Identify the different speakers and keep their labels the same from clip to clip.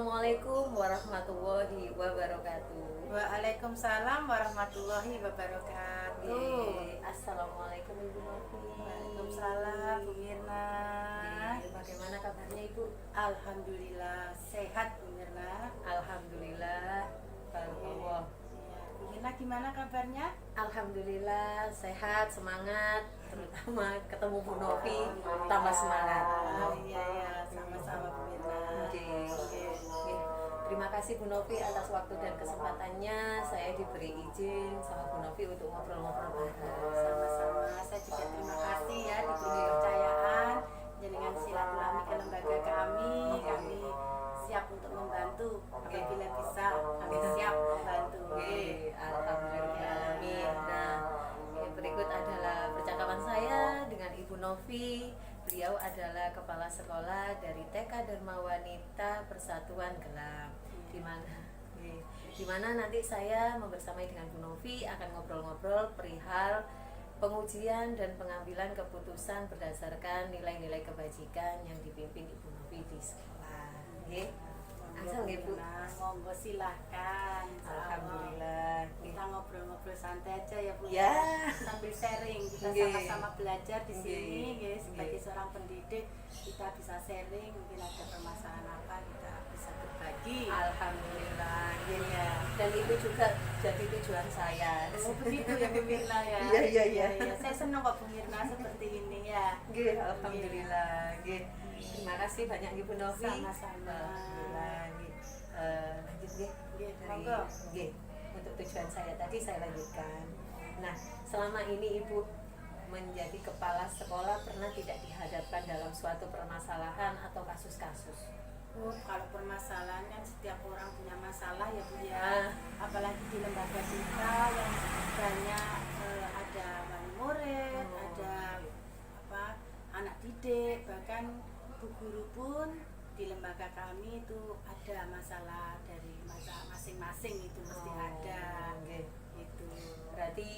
Speaker 1: Assalamualaikum warahmatullahi wabarakatuh.
Speaker 2: Waalaikumsalam warahmatullahi wabarakatuh.
Speaker 1: Assalamualaikum Ibu Novi.
Speaker 2: Waalaikumsalam Bu Mirna.
Speaker 1: Bagaimana kabarnya Ibu?
Speaker 2: Alhamdulillah sehat Bu Mirna.
Speaker 1: Alhamdulillah. Barakallah.
Speaker 2: Bu Mirna gimana kabarnya?
Speaker 1: Alhamdulillah sehat, semangat, terutama ketemu Bu Novi tambah semangat.
Speaker 2: Iya, sama-sama Bu Mirna.
Speaker 1: Terima kasih Bu Novi atas waktu dan kesempatannya. Saya diberi izin sama Bu Novi untuk ngobrol-ngobrol bareng.
Speaker 2: Sama-sama. Saya juga terima kasih ya diberi kepercayaan dengan silaturahmi ke lembaga kami. Kami siap untuk membantu apabila bisa. Kami siap membantu.
Speaker 1: Alhamdulillah. Nah, berikut adalah percakapan saya dengan Ibu Novi. Beliau adalah kepala sekolah dari TK Dharma Wanita Persatuan Gelam. Di mana nanti saya membersamai dengan Bu Novi akan ngobrol-ngobrol perihal pengujian dan pengambilan keputusan berdasarkan nilai-nilai kebajikan yang dipimpin Ibu Novi di sekolah. Asal nggih Bu.
Speaker 2: Monggo silahkan.
Speaker 1: Alhamdulillah.
Speaker 2: Kita ngobrol-ngobrol santai aja ya Bu.
Speaker 1: Ya.
Speaker 2: Sambil sharing kita
Speaker 1: Nggih.
Speaker 2: sama-sama belajar di sini
Speaker 1: Nggih.
Speaker 2: ya. Sebagai
Speaker 1: Nggih.
Speaker 2: seorang pendidik kita bisa sharing, mungkin ada permasalahan apa kita bisa berbagi.
Speaker 1: Alhamdulillah. Ya. Dan itu juga jadi tujuan saya.
Speaker 2: Oh begitu ya Bu Mirna ya.
Speaker 1: Iya.
Speaker 2: Saya senang kok Bu Mirna seperti ini ya.
Speaker 1: Nggih, alhamdulillah. Nggih. Terima kasih banyak Ibu Novi.
Speaker 2: Sama-sama.
Speaker 1: Alhamdulillah. Nggih. Lanjut nggih.
Speaker 2: Nggih,
Speaker 1: Dari-
Speaker 2: monggo.
Speaker 1: Nggih. Untuk tujuan saya tadi saya lanjutkan. Nah, selama ini Ibu menjadi kepala sekolah pernah tidak dihadapkan dalam suatu permasalahan atau kasus-kasus?
Speaker 2: Oh, kalau permasalahan kan setiap orang punya masalah ya Bu ya.
Speaker 1: Ah.
Speaker 2: Apalagi di lembaga kita yang banyak ada wali murid, ada apa anak didik, bahkan bu guru pun di lembaga kami itu ada masalah dari masa masing-masing itu mesti ada.
Speaker 1: Nggih.
Speaker 2: Itu.
Speaker 1: Berarti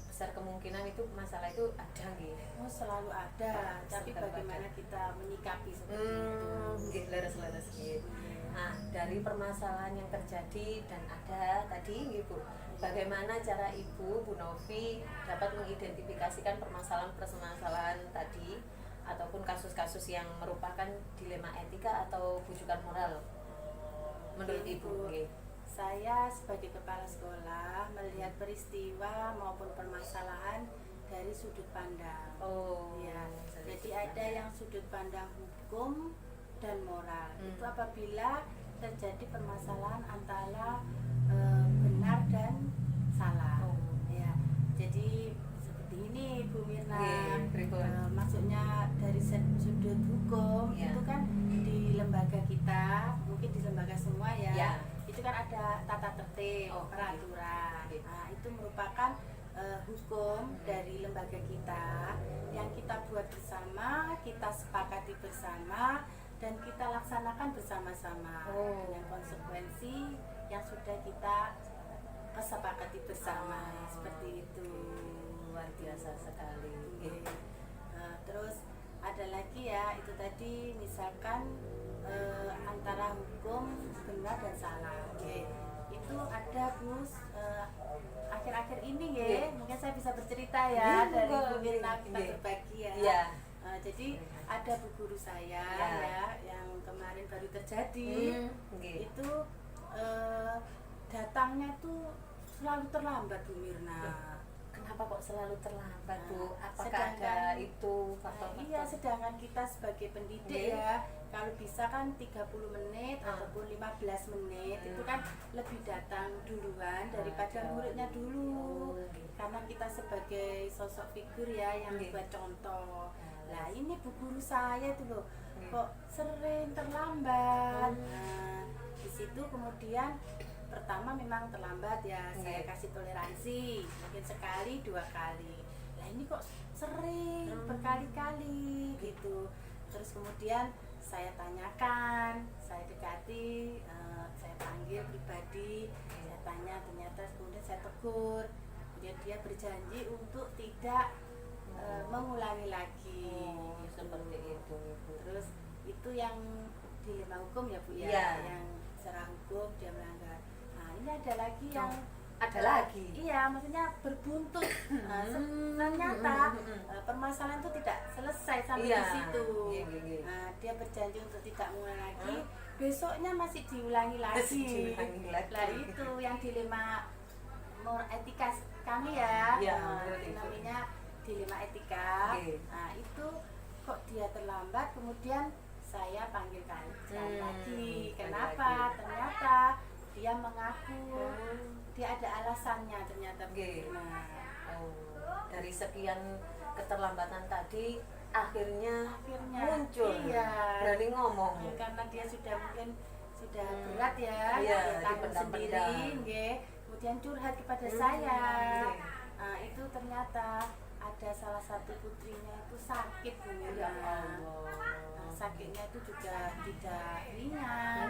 Speaker 1: besar kemungkinan itu masalah itu ada nggih.
Speaker 2: Oh, selalu ada, tapi
Speaker 1: Selalu
Speaker 2: bagaimana
Speaker 1: ada.
Speaker 2: kita menyikapi seperti itu.
Speaker 1: Nggih, leres-leres nggih. Nah, dari permasalahan yang terjadi dan ada tadi nggih Bu, bagaimana cara Ibu Bu Novi dapat mengidentifikasikan permasalahan-permasalahan tadi ataupun kasus-kasus yang merupakan dilema etika atau bujukan moral menurut Ibu? Nggih.
Speaker 2: Saya sebagai kepala sekolah melihat peristiwa maupun permasalahan dari sudut pandang.
Speaker 1: Oh,
Speaker 2: Ya,
Speaker 1: dari
Speaker 2: jadi
Speaker 1: sudut
Speaker 2: ada
Speaker 1: pandang.
Speaker 2: yang sudut pandang hukum dan moral.
Speaker 1: Hmm.
Speaker 2: Itu apabila terjadi permasalahan antara benar dan salah.
Speaker 1: Oh.
Speaker 2: Ya, jadi seperti ini Bu Mirna.
Speaker 1: Nggih, pripun?
Speaker 2: Maksudnya dari sudut hukum
Speaker 1: Ya.
Speaker 2: itu kan di lembaga kita, mungkin di lembaga semua ya.
Speaker 1: Ya.
Speaker 2: Itu kan ada tata tertib,
Speaker 1: Oh,
Speaker 2: peraturan.
Speaker 1: oke.
Speaker 2: Nah, itu merupakan hukum dari lembaga kita yang kita buat bersama, kita sepakati bersama, dan kita laksanakan bersama-sama
Speaker 1: Oh.
Speaker 2: dengan konsekuensi yang sudah kita kesepakati bersama.
Speaker 1: Oh.
Speaker 2: Seperti itu.
Speaker 1: Luar biasa sekali. Nggih.
Speaker 2: Terus ada lagi ya, itu tadi misalkan antara hukum benar dan salah. Itu ada Bu, akhir-akhir ini ya, mungkin saya bisa bercerita ya
Speaker 1: Nggih,
Speaker 2: dari
Speaker 1: monggo.
Speaker 2: Bu Mirna, kita
Speaker 1: Nggih.
Speaker 2: berbagi ya.
Speaker 1: Iya.
Speaker 2: Jadi ada bu guru saya
Speaker 1: Ya.
Speaker 2: ya yang kemarin baru terjadi.
Speaker 1: Nggih.
Speaker 2: Itu datangnya tuh selalu terlambat Bu Mirna.
Speaker 1: Kenapa kok selalu terlambat Bu?
Speaker 2: Nah,
Speaker 1: Apakah ada
Speaker 2: sedangkan-
Speaker 1: itu faktor-faktor?
Speaker 2: Iya, sedangkan kita sebagai pendidik
Speaker 1: Nggih.
Speaker 2: ya, kalau bisa kan 30 menit
Speaker 1: Ah.
Speaker 2: ataupun 15 menit itu kan lebih datang duluan daripada
Speaker 1: jauh.
Speaker 2: muridnya dulu.
Speaker 1: Oh, nggih.
Speaker 2: Karena kita sebagai sosok figur ya yang
Speaker 1: Nggih.
Speaker 2: buat contoh.
Speaker 1: Ah.
Speaker 2: Nah, ini bu guru saya itu loh,
Speaker 1: Nggih.
Speaker 2: kok sering terlambat.
Speaker 1: Hmm.
Speaker 2: Nah, di situ kemudian pertama memang terlambat ya, saya
Speaker 1: Nggih.
Speaker 2: kasih toleransi mungkin sekali 2 kali. Lah ini kok sering
Speaker 1: Hmm.
Speaker 2: berkali-kali gitu. Terus kemudian saya tanyakan, saya dekati, saya panggil pribadi, saya tanya, ternyata kemudian saya tegur. Kemudian dia berjanji untuk tidak mengulangi lagi.
Speaker 1: Oh,
Speaker 2: gitu.
Speaker 1: seperti itu.
Speaker 2: Terus itu yang dilema hukum ya Bu ya,
Speaker 1: Iya.
Speaker 2: yang secara hukum dia melanggar. Nah ini ada lagi yang
Speaker 1: Ada lagi.
Speaker 2: iya, maksudnya berbuntut. Nah, ternyata permasalahan itu tidak selesai sampai
Speaker 1: Iya.
Speaker 2: di situ.
Speaker 1: Iya, iya, iya.
Speaker 2: Nah, dia berjanji untuk tidak mengulang lagi. Besoknya masih diulangi lagi.
Speaker 1: Masih diulangi lagi.
Speaker 2: Lah itu yang dilema etika kami ya.
Speaker 1: Iya,
Speaker 2: Nah,
Speaker 1: menurut
Speaker 2: itu
Speaker 1: Ibu.
Speaker 2: namanya dilema etika.
Speaker 1: Oke.
Speaker 2: Nah, itu kok dia terlambat, kemudian saya panggil sekali lagi. Kenapa? Ternyata dia mengaku dia ada alasannya ternyata.
Speaker 1: Oke.
Speaker 2: Nah,
Speaker 1: Dari sekian keterlambatan tadi akhirnya muncul,
Speaker 2: iya.
Speaker 1: berani ngomong.
Speaker 2: Karena dia sudah mungkin sudah berat ya,
Speaker 1: Iya,
Speaker 2: dia tanggung
Speaker 1: dipendam-pendam.
Speaker 2: sendiri, nggih. Kemudian curhat kepada saya.
Speaker 1: Oke.
Speaker 2: Nah, itu ternyata ada salah satu putrinya itu sakit Bu.
Speaker 1: Ya
Speaker 2: Nah,
Speaker 1: Allah.
Speaker 2: sakitnya itu juga tidak ringan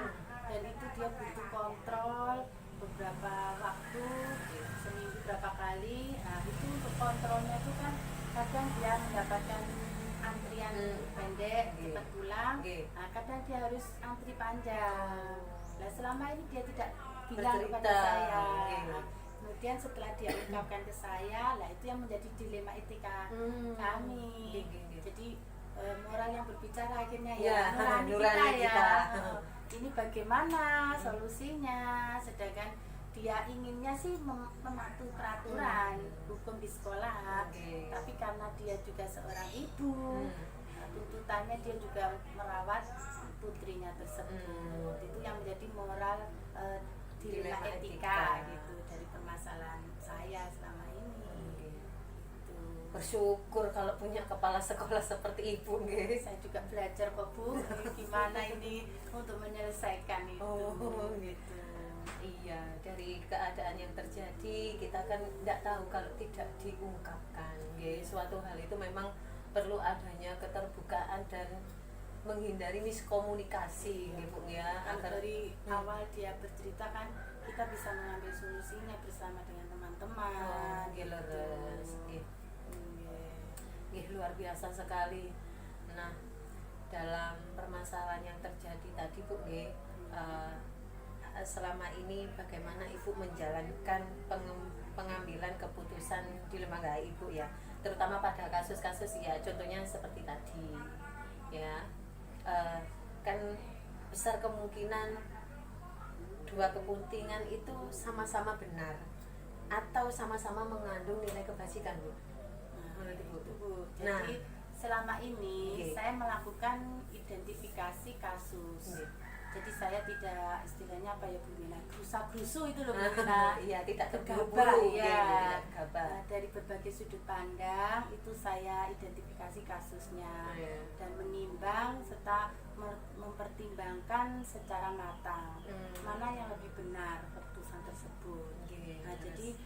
Speaker 2: dan itu dia butuh kontrol beberapa waktu, seminggu berapa kali. Nah itu untuk kontrolnya itu kan kadang dia mendapatkan antrian pendek cepat pulang. Nah kadang dia harus antri panjang. Nah selama ini dia tidak bilang kepada saya. Nah, kemudian setelah dia ungkapkan ke saya, lah itu yang menjadi dilema etika kami. Jadi moral yang berbicara akhirnya
Speaker 1: Ya,
Speaker 2: ya
Speaker 1: nurani kita.
Speaker 2: Ini bagaimana solusinya, sedangkan dia inginnya sih mematuhi peraturan hukum di sekolah, tapi karena dia juga seorang ibu, tuntutannya dia juga merawat putrinya tersebut. Itu yang menjadi moral dilema etika gitu dari permasalahan saya selama ini.
Speaker 1: Bersyukur kalau punya kepala sekolah seperti ibu, nggih.
Speaker 2: Saya juga belajar kok Bu, gimana ini untuk menyelesaikan itu.
Speaker 1: Oh, gitu. Iya, dari keadaan yang terjadi kita kan tidak tahu kalau tidak diungkapkan. Nggih, suatu hal itu memang perlu adanya keterbukaan dan menghindari miskomunikasi, nggih Bu ya.
Speaker 2: Kalau dari awal dia bercerita kan kita bisa mengambil solusinya bersama dengan teman-teman.
Speaker 1: Nggih, leres. Nggih, luar biasa sekali. Nah, dalam permasalahan yang terjadi tadi Bu nggih, selama ini bagaimana Ibu menjalankan pengambilan keputusan di lembaga Ibu ya, terutama pada kasus-kasus ya contohnya seperti tadi ya, kan besar kemungkinan dua kepentingan itu sama-sama benar atau sama-sama mengandung nilai kebajikan Bu.
Speaker 2: Jadi selama ini saya melakukan identifikasi kasus. Jadi saya tidak istilahnya apa ya Bu Mina, gerusa-gerusu itu loh Bu Mina.
Speaker 1: Iya, tidak
Speaker 2: terburu-buru
Speaker 1: ya.
Speaker 2: Dari berbagai sudut pandang itu saya identifikasi kasusnya dan menimbang serta mempertimbangkan secara matang mana yang lebih benar keputusan tersebut. Nah, jadi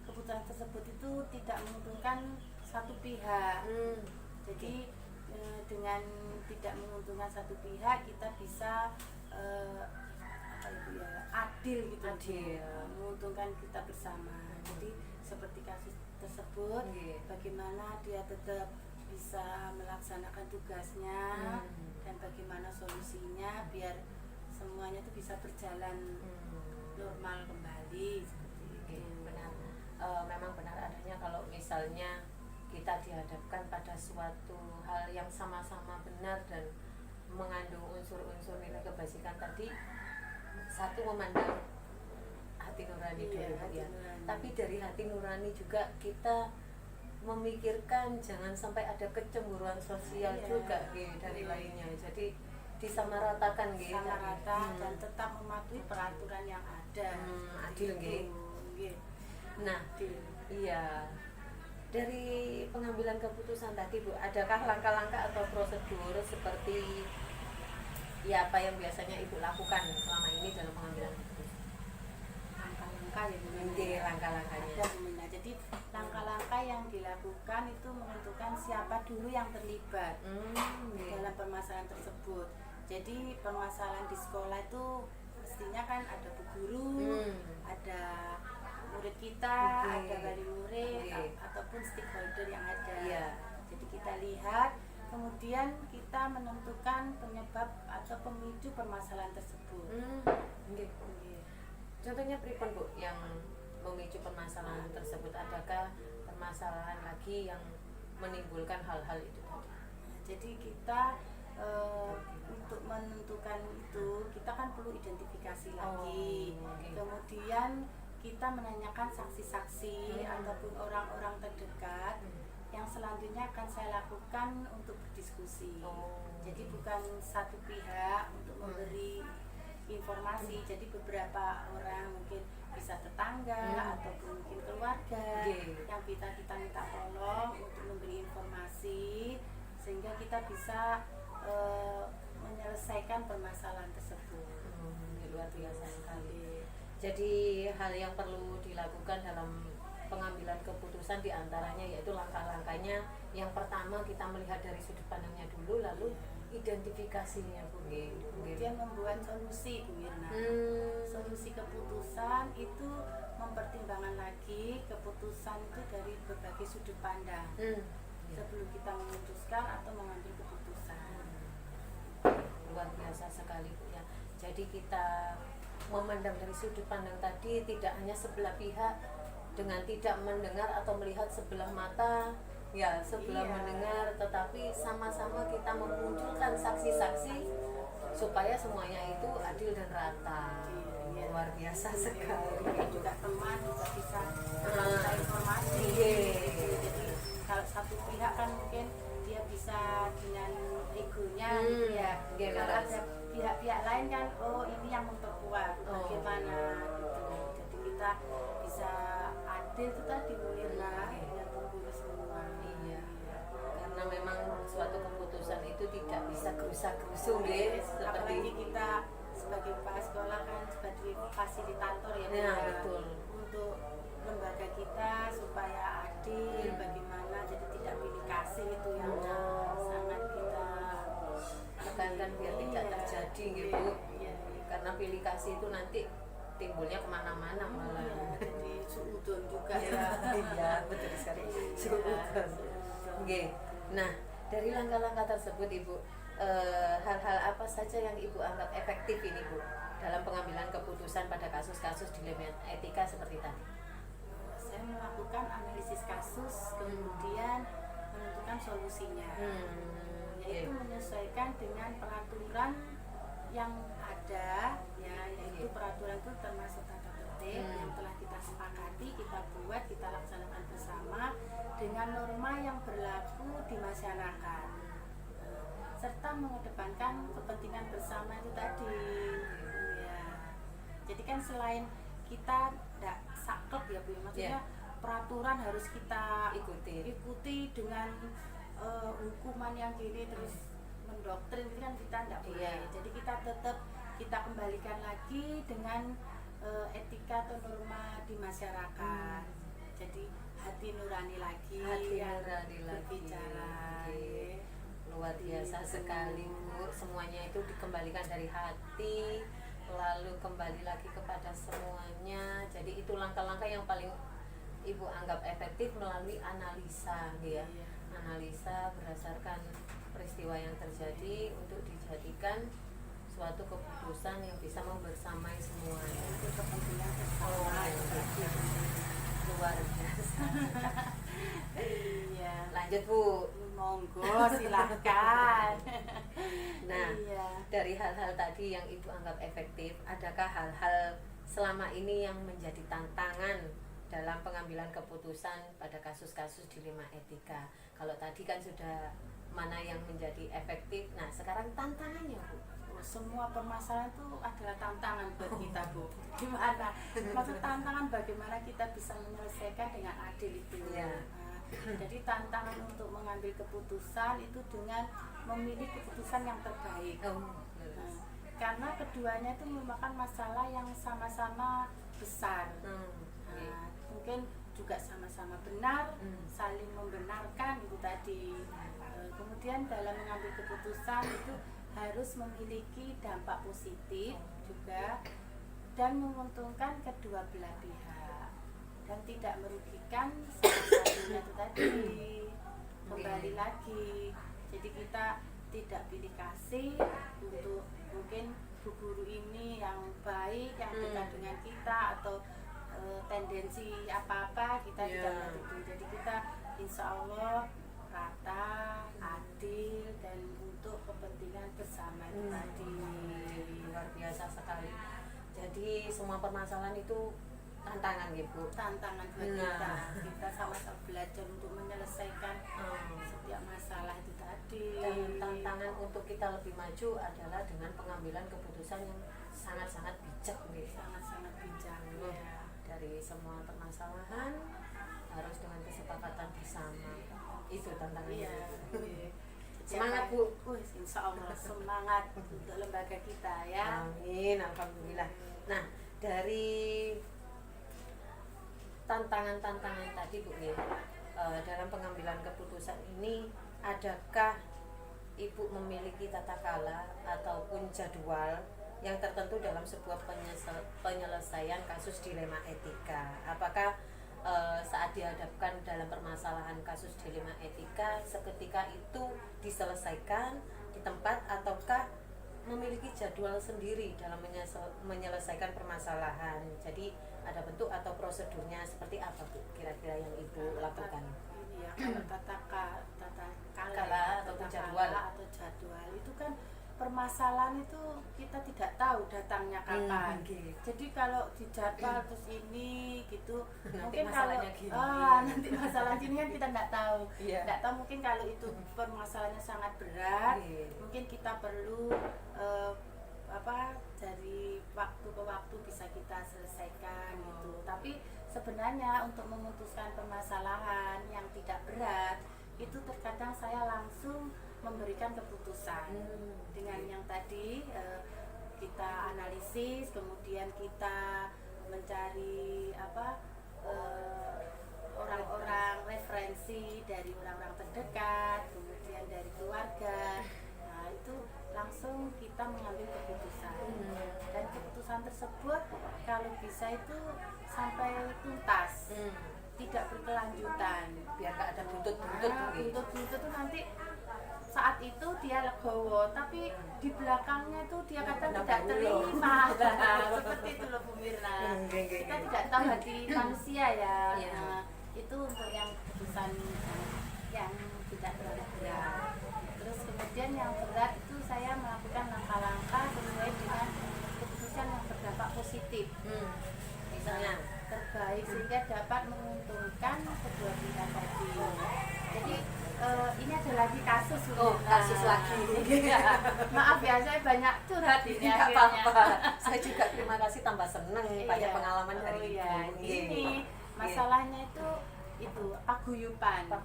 Speaker 2: keputusan tersebut itu tidak menguntungkan satu pihak. Jadi dengan tidak menguntungkan satu pihak kita bisa adil gitu, menguntungkan kita bersama. Jadi seperti kasus tersebut, bagaimana dia tetap bisa melaksanakan tugasnya dan bagaimana solusinya biar semuanya itu bisa berjalan normal kembali seperti itu.
Speaker 1: Benar. Memang benar adanya kalau misalnya kita dihadapkan pada suatu hal yang sama-sama benar dan mengandung unsur-unsur nilai kebajikan tadi, satu memandang hati nurani dulu ya, tapi dari hati nurani juga kita memikirkan jangan sampai ada kecemburuan sosial juga dari lainnya, jadi disamaratakan gitu,
Speaker 2: sama rata dan tetap mematuhi peraturan yang ada.
Speaker 1: Adil nggih. Nah, iya. Dari pengambilan keputusan tadi Bu, adakah langkah-langkah atau prosedur seperti ya apa yang biasanya Ibu lakukan selama ini dalam pengambilan keputusan?
Speaker 2: Langkah-langkah ya Bu.
Speaker 1: Langkah-langkahnya.
Speaker 2: Ada Bu. Jadi langkah-langkah yang dilakukan itu menentukan siapa dulu yang terlibat dalam permasalahan tersebut. Jadi permasalahan di sekolah itu mestinya kan ada bu guru, ada murid kita, ada wali murid ataupun stakeholder yang ada. Jadi kita lihat kemudian kita menentukan penyebab atau pemicu permasalahan tersebut.
Speaker 1: Nggih. Contohnya pripun Bu yang memicu permasalahan tersebut? Adakah permasalahan lagi yang menimbulkan hal-hal itu tadi?
Speaker 2: Jadi kita untuk menentukan itu kita kan perlu identifikasi lagi.
Speaker 1: Okay.
Speaker 2: Kemudian kita menanyakan saksi-saksi ataupun orang-orang terdekat. Yang selanjutnya akan saya lakukan untuk berdiskusi. Jadi bukan satu pihak untuk memberi informasi. Jadi beberapa orang, mungkin bisa tetangga ataupun mungkin keluarga yang kita minta tolong untuk memberi informasi sehingga kita bisa menyelesaikan permasalahan tersebut.
Speaker 1: Luar biasa sekali. Jadi hal yang perlu dilakukan dalam pengambilan keputusan diantaranya yaitu langkah-langkahnya. Yang pertama kita melihat dari sudut pandangnya dulu, lalu identifikasinya Bu.
Speaker 2: Kemudian membuat solusi Bu Mirna. Solusi keputusan itu mempertimbangkan lagi keputusan itu dari berbagai sudut pandang sebelum kita memutuskan atau mengambil keputusan.
Speaker 1: Luar biasa sekali Bu ya. Jadi kita memandang dari sudut pandang tadi, tidak hanya sebelah pihak dengan tidak mendengar atau melihat sebelah mata ya, sebelah mendengar, tetapi sama-sama kita memunculkan saksi-saksi supaya semuanya itu adil dan rata. Luar biasa sekali.
Speaker 2: Juga teman juga bisa meminta informasi. Jadi kalau satu pihak kan mungkin dia bisa dengan egonya ya. Kalau ada pihak-pihak lain kan, oh ini yang memperkuat bagaimana gitu. Jadi kita bisa adil itu tadi Bu Mirna dengan menggurus semua.
Speaker 1: Karena memang suatu keputusan itu tidak bisa gerusa-gerusu seperti
Speaker 2: apalagi kita sebagai kepala sekolah kan sebagai fasilitator ya,
Speaker 1: betul.
Speaker 2: Untuk lembaga kita supaya adil bagaimana, jadi tidak pilih kasih itu yang sangat kita
Speaker 1: tekankan biar tidak terjadi gitu. Karena pilih kasih itu nanti timbulnya kemana-mana malah.
Speaker 2: Jadi suudon juga ya.
Speaker 1: Iya betul sekali. Suudon. Nah dari langkah-langkah tersebut Ibu, hal-hal apa saja yang Ibu anggap efektif ini Bu dalam pengambilan keputusan pada kasus-kasus dilema etika seperti tadi?
Speaker 2: Saya melakukan analisis kasus, kemudian menentukan solusinya, yaitu menyesuaikan dengan peraturan yang ada ya, yaitu peraturan itu termasuk tata tertib yang telah kita sepakati, kita buat, kita laksanakan bersama dengan norma yang berlaku di masyarakat, serta mengedepankan kepentingan bersama itu tadi ya. Jadi kan selain kita tidak saklek ya Bu, maksudnya peraturan harus kita ikuti dengan hukuman yang gini terus mendoktrin, itu kan kita tidak boleh. Jadi kita tetap kita kembalikan lagi dengan etika atau norma di masyarakat. Jadi hati nurani lagi, berbicara.
Speaker 1: Luar biasa sekali Bu, semuanya itu dikembalikan dari hati lalu kembali lagi kepada semuanya. Jadi itu langkah-langkah yang paling Ibu anggap efektif melalui analisa ya. Analisa berdasarkan peristiwa yang terjadi untuk dijadikan suatu keputusan yang bisa membersamai semuanya.
Speaker 2: Itu kepentingan bersama.
Speaker 1: Luar biasa.
Speaker 2: Iya.
Speaker 1: Lanjut Bu.
Speaker 2: Monggo silahkan.
Speaker 1: Nah, dari hal-hal tadi yang Ibu anggap efektif, adakah hal-hal selama ini yang menjadi tantangan dalam pengambilan keputusan pada kasus-kasus dilema etika? Kalau tadi kan sudah mana yang menjadi efektif, nah sekarang tantangannya Bu.
Speaker 2: Semua permasalahan itu adalah tantangan buat kita Bu. Gimana? Maksud tantangan bagaimana kita bisa menyelesaikan dengan adil itu. Jadi tantangan untuk mengambil keputusan itu dengan memilih keputusan yang terbaik. Karena keduanya itu merupakan masalah yang sama-sama besar. Mungkin juga sama-sama benar, saling membenarkan itu tadi. Kemudian dalam mengambil keputusan itu harus memiliki dampak positif juga dan menguntungkan kedua belah pihak dan tidak merugikan salah satunya itu tadi. Kembali lagi, Jadi kita tidak pilih kasih untuk mungkin bu guru ini yang baik, yang dekat dengan kita, atau tendensi apa-apa kita tidak melihat itu. Jadi kita insya Allah rata, adil, dan untuk kepentingan bersama itu tadi.
Speaker 1: Luar biasa sekali. Jadi semua permasalahan itu tantangan gitu.
Speaker 2: Tantangan buat kita sama-sama belajar untuk menyelesaikan setiap masalah itu tadi.
Speaker 1: Dan tantangan untuk kita lebih maju adalah dengan pengambilan keputusan yang sangat-sangat bijak gitu.
Speaker 2: Sangat-sangat bijak ya.
Speaker 1: Dari semua permasalahan harus dengan kesepakatan bersama. Itu tantangannya.
Speaker 2: Iya.
Speaker 1: Semangat Bu.
Speaker 2: Insya Allah semangat untuk lembaga kita ya.
Speaker 1: Amin, alhamdulillah. Nah, dari tantangan-tantangan tadi Bu ya, dalam pengambilan keputusan ini, adakah Ibu memiliki tata kala ataupun jadwal yang tertentu dalam sebuah penyelesaian kasus dilema etika? Apakah saat dihadapkan dalam permasalahan kasus dilema etika seketika itu diselesaikan di tempat, ataukah memiliki jadwal sendiri dalam menyelesaikan permasalahan? Jadi ada bentuk atau prosedurnya seperti apa Bu kira-kira yang Ibu lakukan?
Speaker 2: Ini ya, kalau tata kala
Speaker 1: atau jadwal
Speaker 2: itu kan permasalahan itu kita tidak tahu datangnya kapan. Jadi kalau di jadwal terus ini gitu,
Speaker 1: nanti
Speaker 2: mungkin kalau nanti masalah gini kan kita nggak tahu. Nggak tahu, mungkin kalau itu permasalahannya sangat berat, mungkin kita perlu dari waktu ke waktu bisa kita selesaikan gitu. Tapi sebenarnya untuk memutuskan permasalahan yang tidak berat itu terkadang saya langsung memberikan keputusan dengan yang tadi kita analisis, kemudian kita mencari orang-orang referensi dari orang-orang terdekat, kemudian dari keluarga. Nah, itu langsung kita mengambil keputusan. Dan keputusan tersebut kalau bisa itu sampai tuntas. Tidak berkelanjutan,
Speaker 1: biar gak ada buntut-buntut.
Speaker 2: Buntut-buntut itu nanti saat itu dia legowo, tapi di belakangnya itu dia kadang tidak terima. Seperti itu loh Bu Mirna. Kita tidak tahu hati manusia ya. Nah, itu untuk yang keputusan yang tidak terlalu berat. Terus kemudian yang berat itu saya melakukan langkah-langkah sesuai dengan keputusan yang berdampak positif. Misalnya terbaik sehingga dapat menguntungkan kedua pihak tadi. Jadi ini ada lagi kasus.
Speaker 1: Kasus lagi.
Speaker 2: Maaf ya, saya banyak curhat ini.
Speaker 1: Tidak apa-apa. Saya juga terima kasih, tambah seneng banyak pengalaman dari Ibu.
Speaker 2: Ini masalahnya itu paguyuban.
Speaker 1: Nah,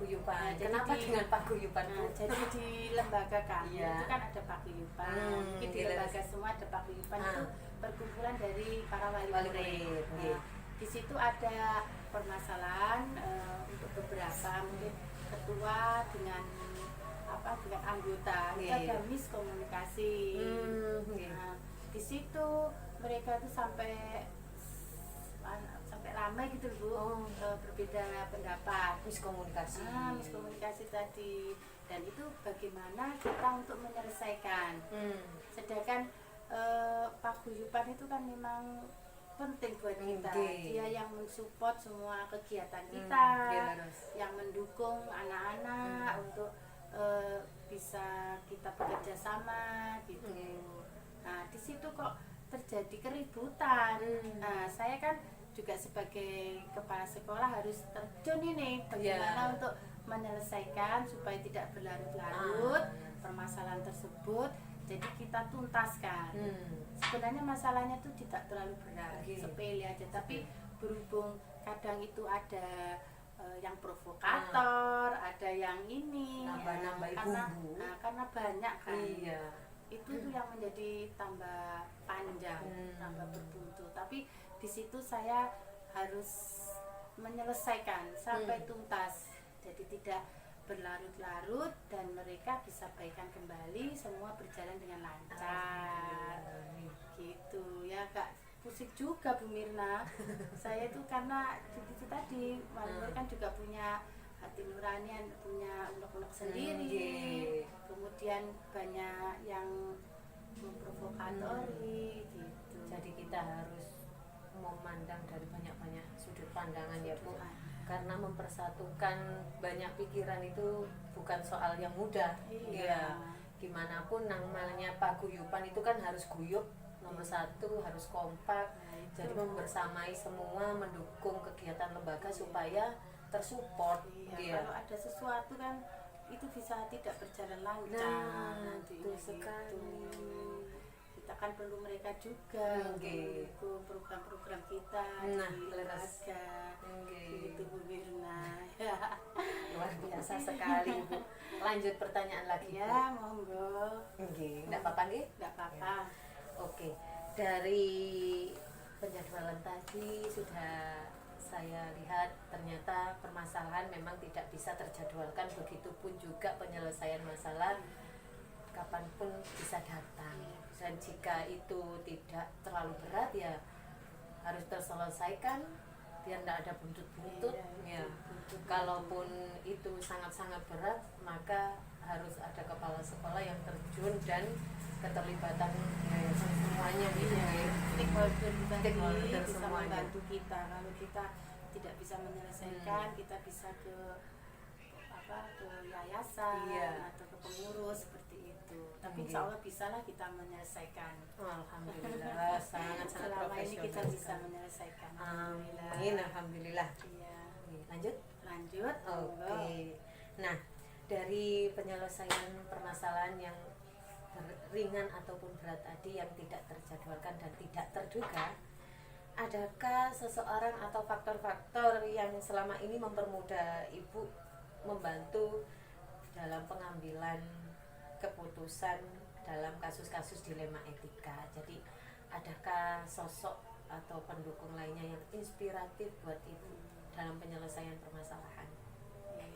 Speaker 1: kenapa dengan paguyuban?
Speaker 2: Jadi di lembaga kami itu kan ada paguyuban. Mungkin di lembaga semua ada paguyuban. Itu perkumpulan dari para wali murid. Di situ ada permasalahan untuk beberapa, mungkin ketua dengan dengan anggota itu ada miskomunikasi. Nah, di situ mereka itu sampai ramai gitu Bu, berbeda pendapat, miskomunikasi tadi. Dan itu bagaimana kita untuk menyelesaikan. Sedangkan paguyuban itu kan memang penting buat kita. Dia yang mensupport semua kegiatan kita, yang mendukung anak-anak untuk bisa kita bekerja sama gitu. Nah, di situ kok terjadi keributan. Nah, saya kan juga sebagai kepala sekolah harus terjun ini bagaimana untuk menyelesaikan supaya tidak berlarut-larut permasalahan tersebut. Jadi kita tuntaskan. Sebenarnya masalahnya itu tidak terlalu berat, sepele aja. Tapi berhubung kadang itu ada yang provokator, ada yang ini,
Speaker 1: nambah-nambahin bumbu.
Speaker 2: Karena banyak kan. Itu tuh yang menjadi tambah panjang, tambah berbuntut. Tapi di situ saya harus menyelesaikan sampai tuntas. Jadi tidak berlarut-larut dan mereka bisa baikan kembali, semua berjalan dengan lancar. Gitu ya, Kak. Pusing juga Bu Mirna. Saya itu karena itu tadi, mereka kan juga punya hati nurani punya unek-unek sendiri.
Speaker 1: Nggih.
Speaker 2: Kemudian banyak yang memprovokatori gitu.
Speaker 1: Jadi kita harus memandang dari banyak-banyak sudut pandangan ya Bu, karena mempersatukan banyak pikiran itu bukan soal yang mudah.
Speaker 2: Iya.
Speaker 1: Gimana pun namanya paguyuban itu kan harus guyup, nomor satu harus kompak. Jadi membersamai semua, mendukung kegiatan lembaga supaya tersupport.
Speaker 2: Iya, kalau ada sesuatu kan itu bisa tidak berjalan lancar.
Speaker 1: Betul sekali.
Speaker 2: Kita kan perlu mereka juga untuk
Speaker 1: Nggih.
Speaker 2: mendukung program-program kita
Speaker 1: Nah,
Speaker 2: di
Speaker 1: leres.
Speaker 2: lembaga.
Speaker 1: Nggih.
Speaker 2: Itu Bu Mirna. Ya.
Speaker 1: Luar biasa sekali Bu. Lanjut pertanyaan lagi Bu.
Speaker 2: Ya, monggo.
Speaker 1: Nggih, enggak apa-apa nggih?
Speaker 2: Enggak apa-apa.
Speaker 1: Oke, dari penjadwalan tadi sudah saya lihat ternyata permasalahan memang tidak bisa terjadwalkan, begitupun juga penyelesaian masalah kapanpun bisa datang, dan jika itu tidak terlalu berat ya harus terselesaikan biar tidak ada buntut-buntut.
Speaker 2: Iya,
Speaker 1: Ya, kalaupun itu sangat-sangat berat maka harus ada kepala sekolah yang terjun dan keterlibatan yayasan semuanya gitu ya.
Speaker 2: Stakeholder
Speaker 1: Stakeholder
Speaker 2: bisa
Speaker 1: semuanya.
Speaker 2: membantu kita. Kalau kita tidak bisa menyelesaikan, kita bisa ke yayasan
Speaker 1: Iya.
Speaker 2: atau ke pengurus seperti itu. Tapi
Speaker 1: Iya.
Speaker 2: insya Allah bisalah kita menyelesaikan.
Speaker 1: Alhamdulillah, sangat-sangat
Speaker 2: Selama ini
Speaker 1: profesional
Speaker 2: kita bisa
Speaker 1: sekali.
Speaker 2: menyelesaikan.
Speaker 1: Amin, alhamdulillah.
Speaker 2: Iya.
Speaker 1: Lanjut.
Speaker 2: Lanjut. monggo.
Speaker 1: Oke. Nah, dari penyelesaian permasalahan yang ringan ataupun berat tadi yang tidak terjadwalkan dan tidak terduga, adakah seseorang atau faktor-faktor yang selama ini mempermudah Ibu membantu dalam pengambilan keputusan dalam kasus-kasus dilema etika? Jadi, adakah sosok atau pendukung lainnya yang inspiratif buat Ibu dalam penyelesaian permasalahan?
Speaker 2: Iya.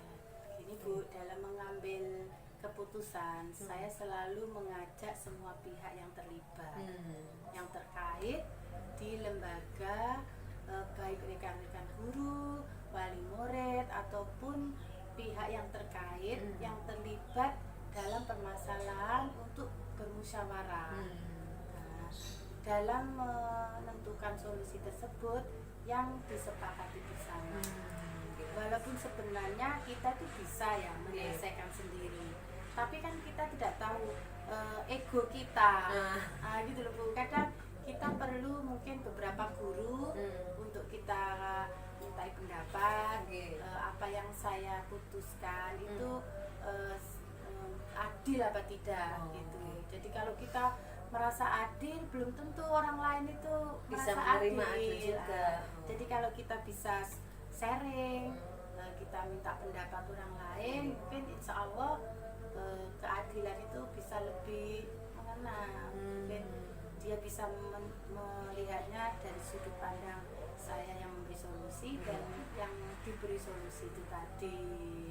Speaker 2: Begini Bu, dalam mengambil keputusan, saya selalu mengajak semua pihak yang terlibat, yang terkait di lembaga, baik rekan-rekan guru, wali murid, ataupun pihak yang terkait yang terlibat dalam permasalahan untuk bermusyawarah. Nah, dalam menentukan solusi tersebut yang disepakati bersama. Walaupun sebenarnya kita tuh bisa ya menyelesaikan sendiri, tapi kan kita tidak tahu ego kita. Gitu loh Bu. Kadang kita perlu mungkin beberapa guru untuk kita mintai pendapat. Apa yang saya putuskan itu adil apa tidak gitu. Jadi kalau kita merasa adil, belum tentu orang lain itu
Speaker 1: Bisa
Speaker 2: merasa
Speaker 1: menerima adil juga.
Speaker 2: Jadi kalau kita bisa sharing, kita minta pendapat orang lain, mungkin insya Allah keadilan itu bisa lebih mengena. Mungkin dia bisa melihatnya dari sudut pandang saya yang memberi solusi dan yang diberi solusi itu tadi.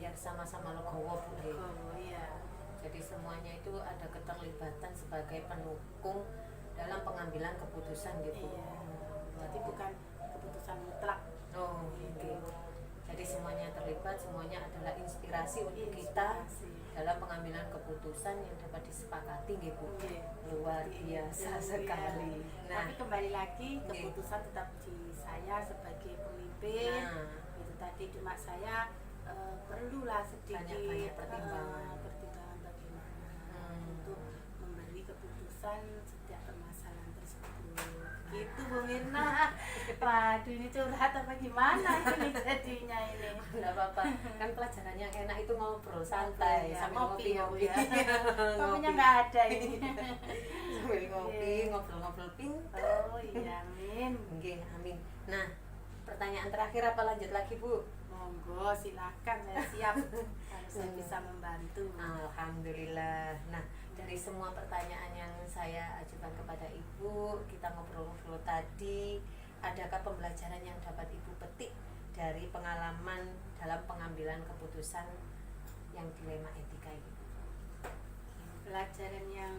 Speaker 1: Biar sama-sama legowo Bu.
Speaker 2: Oh iya.
Speaker 1: Jadi semuanya itu ada keterlibatan sebagai pendukung dalam pengambilan keputusan gitu.
Speaker 2: Iya. Jadi bukan keputusan mutlak.
Speaker 1: Oh, gitu. Jadi semuanya terlibat, semuanya adalah inspirasi untuk kita dalam pengambilan keputusan yang dapat disepakati gitu. Luar biasa sekali. Nah,
Speaker 2: tapi kembali lagi keputusan tetap di saya sebagai pemimpin. Itu tadi cuma saya perlulah sedikit
Speaker 1: banyak pertimbangan
Speaker 2: bagaimana untuk memberi keputusan setiap permasalahan tersebut. Gitu Bu Mirna. Waduh, ini curhat apa gimana ini jadinya ini?
Speaker 1: enggak apa-apa. Kan pelajaran yang enak itu ngobrol santai
Speaker 2: Ya,
Speaker 1: sambil ngopi-ngopi.
Speaker 2: ya. Kopinya nggak ada ini.
Speaker 1: Sambil ngopi, ngobrol-ngobrol pintar.
Speaker 2: Oh iya, amin.
Speaker 1: Nggih, amin. Nah, pertanyaan terakhir apa lanjut lagi Bu?
Speaker 2: Monggo silakan, saya siap kalau saya bisa membantu.
Speaker 1: Alhamdulillah. Nah, dari semua pertanyaan yang saya ajukan kepada Ibu, kita ngobrol-ngobrol tadi, adakah pembelajaran yang dapat Ibu petik dari pengalaman dalam pengambilan keputusan yang dilema etika ini?
Speaker 2: Pelajaran yang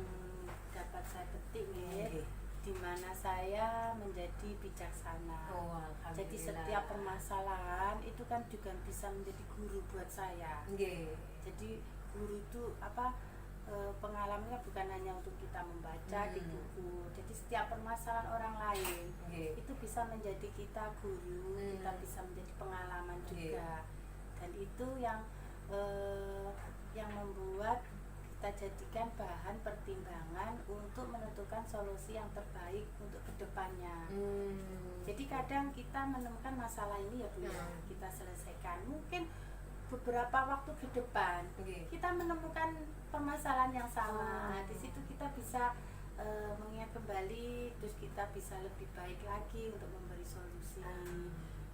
Speaker 2: dapat saya petik ya, di mana saya menjadi bijaksana.
Speaker 1: Oh, alhamdulillah.
Speaker 2: Jadi setiap permasalahan itu kan juga bisa menjadi guru buat saya.
Speaker 1: Nggih.
Speaker 2: Jadi guru itu pengalaman kan bukan hanya untuk kita membaca di buku. Jadi setiap permasalahan orang lain itu bisa menjadi kita guru, kita bisa menjadi pengalaman juga. Dan itu yang membuat kita jadikan bahan pertimbangan untuk menentukan solusi yang terbaik untuk kedepannya. Jadi kadang kita menemukan masalah ini ya Bu, kita selesaikan. Mungkin beberapa waktu ke depan kita menemukan permasalahan yang sama. Di situ kita bisa mengingat kembali, terus kita bisa lebih baik lagi untuk memberi solusi.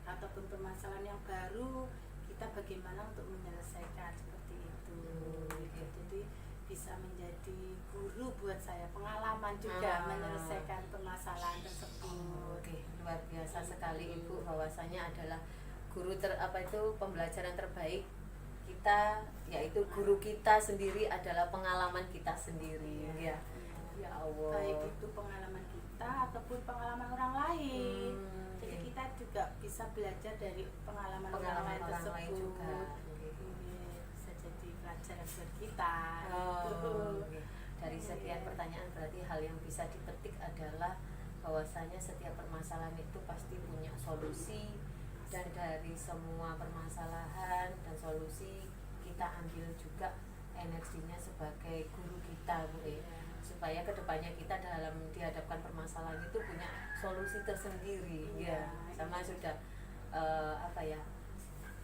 Speaker 2: Ataupun permasalahan yang baru, kita bagaimana untuk menyelesaikan seperti itu. Jadi bisa menjadi guru buat saya, pengalaman juga menyelesaikan permasalahan tersebut.
Speaker 1: Luar biasa sekali Ibu, bahwasanya adalah guru pembelajaran terbaik kita, yaitu guru kita sendiri adalah pengalaman kita sendiri. Ya Allah,
Speaker 2: baik itu pengalaman kita ataupun pengalaman orang lain. Jadi kita juga bisa belajar dari pengalaman orang lain tersebut
Speaker 1: juga.
Speaker 2: Bisa jadi pelajaran buat kita.
Speaker 1: Dari sekian pertanyaan, berarti hal yang bisa dipetik adalah bahwasanya setiap permasalahan itu pasti punya solusi, dan dari semua permasalahan dan solusi kita ambil juga energinya sebagai guru kita, Bu, supaya kedepannya kita dalam dihadapkan permasalahan itu punya solusi tersendiri. Sama sudah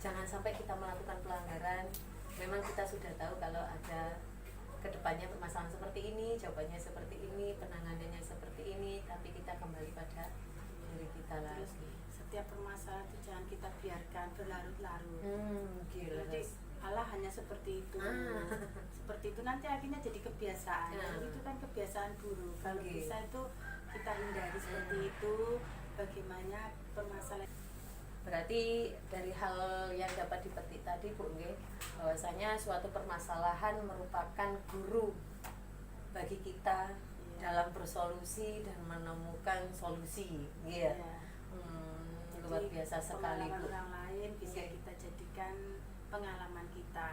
Speaker 1: jangan sampai kita melakukan pelanggaran. Memang kita sudah tahu kalau ada kedepannya permasalahan seperti ini, jawabannya seperti ini, penanganannya seperti ini, tapi kita kembali pada diri kita lagi.
Speaker 2: Setiap permasalahan itu jangan kita biarkan berlarut-larut. Jadi Allah hanya seperti itu. Seperti itu nanti akhirnya jadi kebiasaan. Itu kan kebiasaan buruk. Kalau bisa itu kita hindari seperti itu. Bagaimana permasalahan.
Speaker 1: Berarti dari hal yang dapat dipetik tadi, Bu, bahwasanya suatu permasalahan merupakan guru bagi kita dalam bersolusi dan menemukan solusi. Luar biasa sekali, Bu.
Speaker 2: Orang lain bisa kita jadikan pengalaman kita.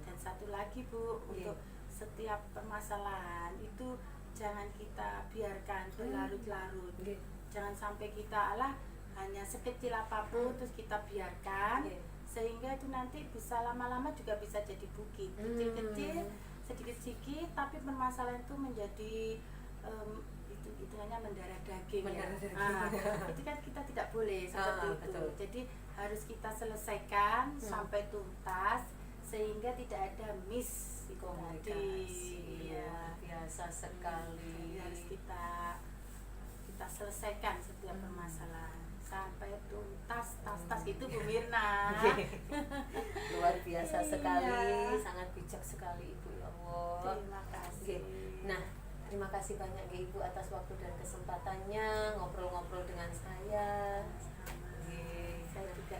Speaker 2: Dan satu lagi, Bu, untuk setiap permasalahan itu jangan kita biarkan berlarut-larut. Jangan sampai kita hanya sekecil apapun terus kita biarkan, sehingga itu nanti bisa lama-lama juga bisa jadi bukit kecil-kecil, sedikit-sedikit, tapi permasalahan itu menjadi itu hanya mendarah daging. Itu kan kita tidak boleh seperti itu.
Speaker 1: Betul.
Speaker 2: Jadi harus kita selesaikan sampai tuntas sehingga tidak ada
Speaker 1: komunikasi. Biasa sekali.
Speaker 2: Harus kita selesaikan setiap permasalahan sampai tuntas, tas itu Bu Mirna.
Speaker 1: Luar biasa sekali, sangat bijak sekali Ibu, ya Allah.
Speaker 2: Terima kasih.
Speaker 1: Nah, terima kasih banyak Ibu atas waktu dan kesempatannya ngobrol-ngobrol dengan saya.
Speaker 2: Saya juga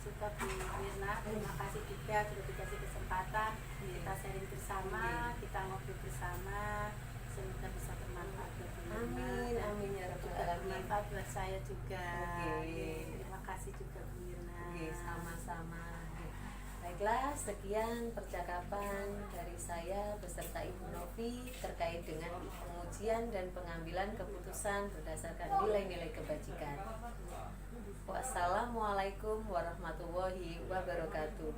Speaker 2: suka Bu Mirna, terima kasih juga sudah dikasih kesempatan kita sharing bersama, kita ngobrol bersama. Semoga bisa bermanfaat buat Bu Mirna.
Speaker 1: Amin ya rabbal alamin.
Speaker 2: Bermanfaat buat saya juga. Terima kasih juga Bu Mirna.
Speaker 1: Sama-sama. Baiklah, sekian percakapan dari saya beserta Ibu Novi terkait dengan pengujian dan pengambilan keputusan berdasarkan nilai-nilai kebajikan. Wassalamualaikum warahmatullahi wabarakatuh.